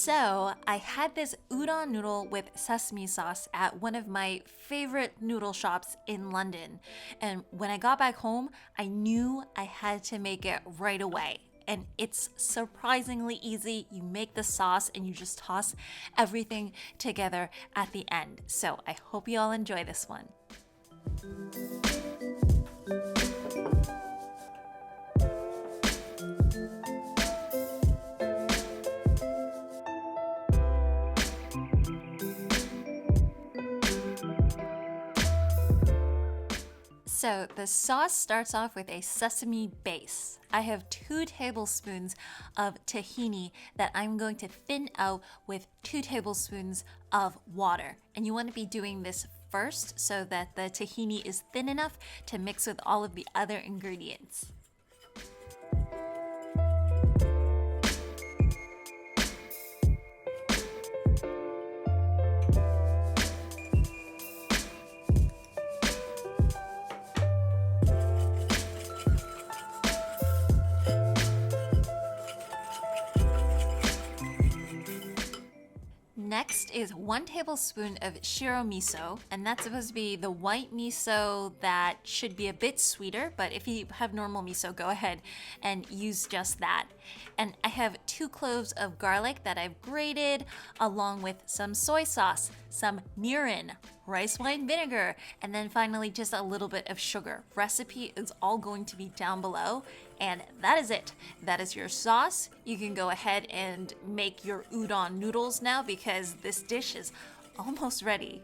So I had this udon noodle with sesame sauce at one of my favorite noodle shops in London. And when I got back home, I knew I had to make it right away. And it's surprisingly easy. You make the sauce and you just toss everything together at the end. So I hope you all enjoy this one. So the sauce starts off with a sesame base. I have 2 tablespoons of tahini that I'm going to thin out with 2 tablespoons of water. And you want to be doing this first so that the tahini is thin enough to mix with all of the other ingredients. Next is 1 tablespoon of shiro miso, and that's supposed to be the white miso that should be a bit sweeter, but if you have normal miso, go ahead and use just that. And I have 2 cloves of garlic that I've grated, along with some soy sauce, some mirin, rice wine vinegar, and then finally just a little bit of sugar. Recipe is all going to be down below, and that is it. That is your sauce. You can go ahead and make your udon noodles now because this dish is almost ready.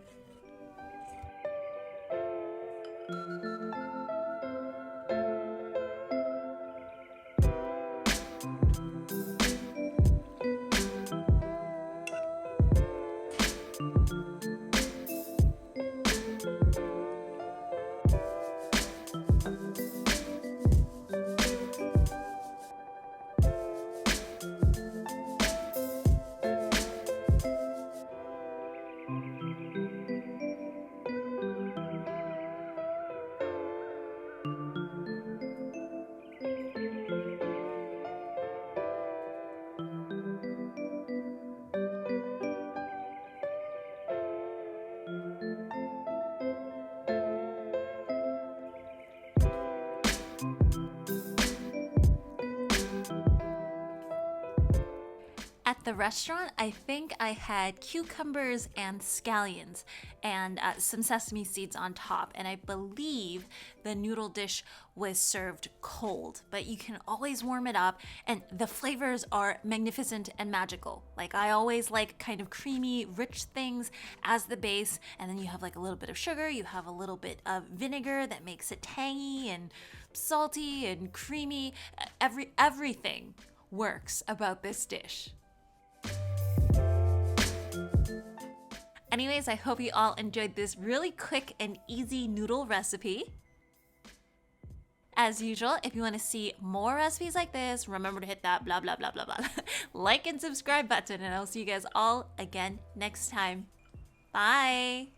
At the restaurant, I think I had cucumbers and scallions and some sesame seeds on top. And I believe the noodle dish was served cold, but you can always warm it up. And the flavors are magnificent and magical. Like I always like kind of creamy, rich things as the base. And then you have like a little bit of sugar. You have a little bit of vinegar that makes it tangy and salty and creamy. Everything works about this dish. Anyways, I hope you all enjoyed this really quick and easy noodle recipe. As usual, if you want to see more recipes like this, remember to hit that blah blah blah blah blah like and subscribe button, and I'll see you guys all again next time. Bye!